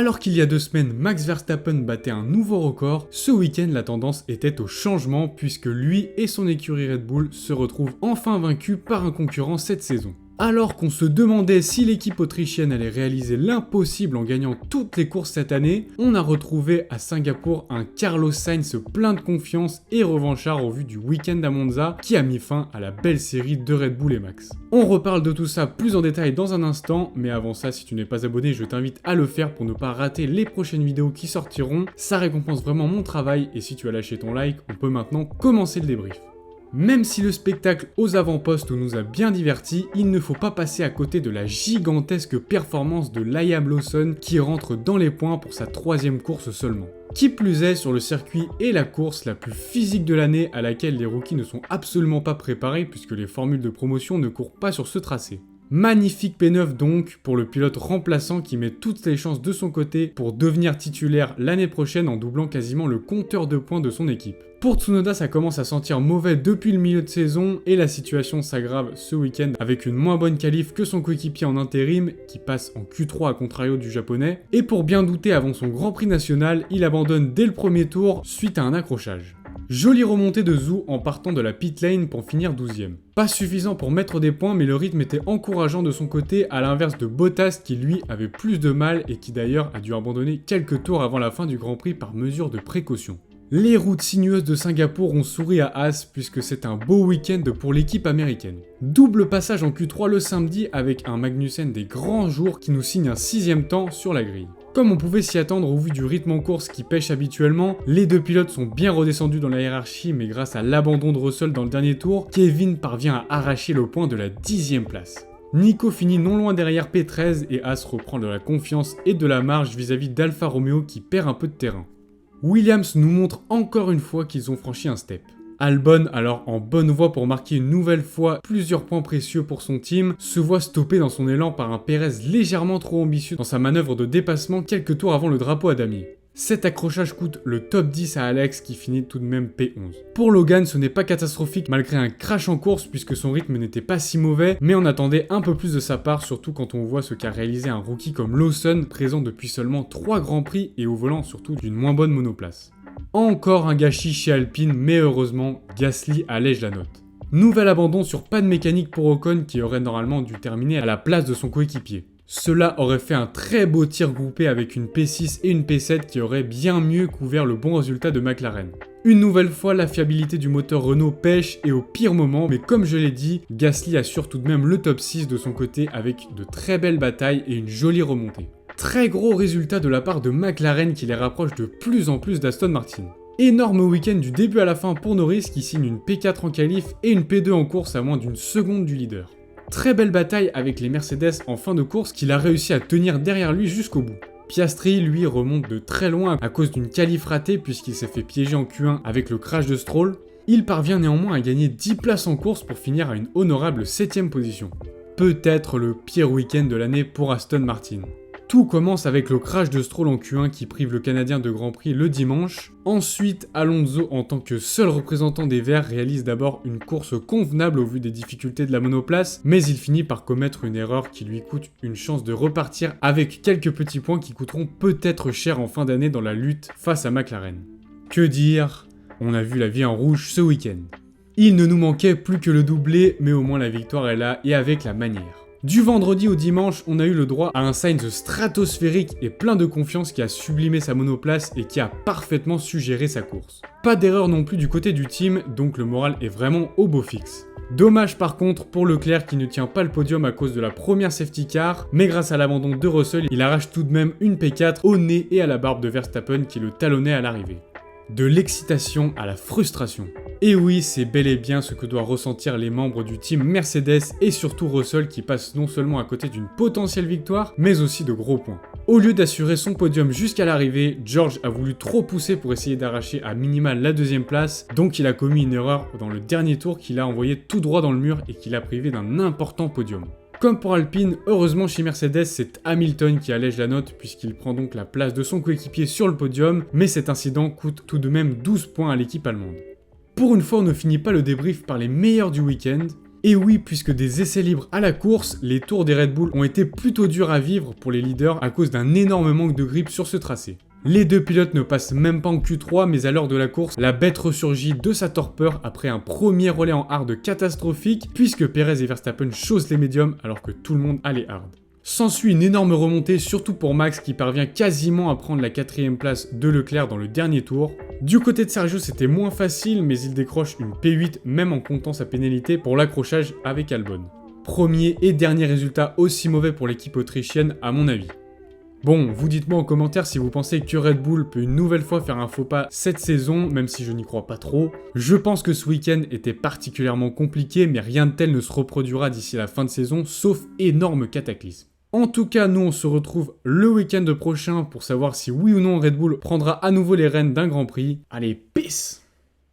Alors qu'il y a 2 semaines, Max Verstappen battait un nouveau record, ce week-end la tendance était au changement puisque lui et son écurie Red Bull se retrouvent enfin vaincus par un concurrent cette saison. Alors qu'on se demandait si l'équipe autrichienne allait réaliser l'impossible en gagnant toutes les courses cette année, on a retrouvé à Singapour un Carlos Sainz plein de confiance et revanchard au vu du week-end à Monza qui a mis fin à la belle série de Red Bull et Max. On reparle de tout ça plus en détail dans un instant, mais avant ça, si tu n'es pas abonné, je t'invite à le faire pour ne pas rater les prochaines vidéos qui sortiront. Ça récompense vraiment mon travail et si tu as lâché ton like, on peut maintenant commencer le débrief. Même si le spectacle aux avant-postes nous a bien divertis, il ne faut pas passer à côté de la gigantesque performance de Liam Lawson qui rentre dans les points pour sa 3e course seulement. Qui plus est, sur le circuit et la course la plus physique de l'année à laquelle les rookies ne sont absolument pas préparés puisque les formules de promotion ne courent pas sur ce tracé. Magnifique P9 donc pour le pilote remplaçant qui met toutes les chances de son côté pour devenir titulaire l'année prochaine en doublant quasiment le compteur de points de son équipe. Pour Tsunoda, ça commence à sentir mauvais depuis le milieu de saison et la situation s'aggrave ce week-end avec une moins bonne qualif que son coéquipier en intérim qui passe en Q3 à contrario du japonais. Et pour bien douter avant son Grand Prix national, il abandonne dès le premier tour suite à un accrochage. Jolie remontée de Zhou en partant de la pit lane pour finir 12ème. Pas suffisant pour mettre des points mais le rythme était encourageant de son côté à l'inverse de Bottas qui lui avait plus de mal et qui d'ailleurs a dû abandonner quelques tours avant la fin du Grand Prix par mesure de précaution. Les routes sinueuses de Singapour ont souri à Haas puisque c'est un beau week-end pour l'équipe américaine. Double passage en Q3 le samedi avec un Magnussen des grands jours qui nous signe un 6ème temps sur la grille. Comme on pouvait s'y attendre au vu du rythme en course qui pêche habituellement, les 2 pilotes sont bien redescendus dans la hiérarchie mais grâce à l'abandon de Russell dans le dernier tour, Kevin parvient à arracher le point de la 10ème place. Nico finit non loin derrière P13 et Haas reprend de la confiance et de la marge vis-à-vis d'Alfa Romeo qui perd un peu de terrain. Williams nous montre encore une fois qu'ils ont franchi un step. Albon, alors en bonne voie pour marquer une nouvelle fois plusieurs points précieux pour son team, se voit stoppé dans son élan par un Perez légèrement trop ambitieux dans sa manœuvre de dépassement quelques tours avant le drapeau à damier. Cet accrochage coûte le top 10 à Alex qui finit tout de même P11. Pour Logan, ce n'est pas catastrophique malgré un crash en course puisque son rythme n'était pas si mauvais, mais on attendait un peu plus de sa part, surtout quand on voit ce qu'a réalisé un rookie comme Lawson, présent depuis seulement 3 grands prix et au volant surtout d'une moins bonne monoplace. Encore un gâchis chez Alpine, mais heureusement, Gasly allège la note. Nouvel abandon sur pas de mécanique pour Ocon qui aurait normalement dû terminer à la place de son coéquipier. Cela aurait fait un très beau tir groupé avec une P6 et une P7 qui auraient bien mieux couvert le bon résultat de McLaren. Une nouvelle fois, la fiabilité du moteur Renault pêche et au pire moment, mais comme je l'ai dit, Gasly assure tout de même le top 6 de son côté avec de très belles batailles et une jolie remontée. Très gros résultat de la part de McLaren qui les rapproche de plus en plus d'Aston Martin. Énorme week-end du début à la fin pour Norris qui signe une P4 en qualif et une P2 en course à moins d'une seconde du leader. Très belle bataille avec les Mercedes en fin de course qu'il a réussi à tenir derrière lui jusqu'au bout. Piastri, lui, remonte de très loin à cause d'une qualif ratée puisqu'il s'est fait piéger en Q1 avec le crash de Stroll. Il parvient néanmoins à gagner 10 places en course pour finir à une honorable 7ème position. Peut-être le pire week-end de l'année pour Aston Martin. Tout commence avec le crash de Stroll en Q1 qui prive le Canadien de Grand Prix le dimanche. Ensuite, Alonso, en tant que seul représentant des Verts, réalise d'abord une course convenable au vu des difficultés de la monoplace, mais il finit par commettre une erreur qui lui coûte une chance de repartir avec quelques petits points qui coûteront peut-être cher en fin d'année dans la lutte face à McLaren. Que dire ? On a vu la vie en rouge ce week-end. Il ne nous manquait plus que le doublé, mais au moins la victoire est là et avec la manière. Du vendredi au dimanche, on a eu le droit à un Sainz stratosphérique et plein de confiance qui a sublimé sa monoplace et qui a parfaitement su gérer sa course. Pas d'erreur non plus du côté du team, donc le moral est vraiment au beau fixe. Dommage par contre pour Leclerc qui ne tient pas le podium à cause de la première safety car, mais grâce à l'abandon de Russell, il arrache tout de même une P4 au nez et à la barbe de Verstappen qui le talonnait à l'arrivée. De l'excitation à la frustration. Et oui, c'est bel et bien ce que doivent ressentir les membres du team Mercedes et surtout Russell qui passe non seulement à côté d'une potentielle victoire, mais aussi de gros points. Au lieu d'assurer son podium jusqu'à l'arrivée, George a voulu trop pousser pour essayer d'arracher à minima la 2ème place, donc il a commis une erreur dans le dernier tour qui l'a envoyé tout droit dans le mur et qui l'a privé d'un important podium. Comme pour Alpine, heureusement chez Mercedes, c'est Hamilton qui allège la note puisqu'il prend donc la place de son coéquipier sur le podium, mais cet incident coûte tout de même 12 points à l'équipe allemande. Pour une fois, on ne finit pas le débrief par les meilleurs du week-end. Et oui, puisque des essais libres à la course, les tours des Red Bull ont été plutôt durs à vivre pour les leaders à cause d'un énorme manque de grip sur ce tracé. Les deux pilotes ne passent même pas en Q3, mais à l'heure de la course, la bête ressurgit de sa torpeur après un premier relais en hard catastrophique, puisque Perez et Verstappen chaussent les médiums alors que tout le monde a les hard. S'ensuit une énorme remontée, surtout pour Max qui parvient quasiment à prendre la 4ème place de Leclerc dans le dernier tour. Du côté de Sergio, c'était moins facile, mais il décroche une P8 même en comptant sa pénalité pour l'accrochage avec Albon. Premier et dernier résultat aussi mauvais pour l'équipe autrichienne à mon avis. Bon, vous dites-moi en commentaire si vous pensez que Red Bull peut une nouvelle fois faire un faux pas cette saison, même si je n'y crois pas trop. Je pense que ce week-end était particulièrement compliqué, mais rien de tel ne se reproduira d'ici la fin de saison, sauf énorme cataclysme. En tout cas, nous on se retrouve le week-end prochain pour savoir si oui ou non Red Bull prendra à nouveau les rênes d'un Grand Prix. Allez, peace!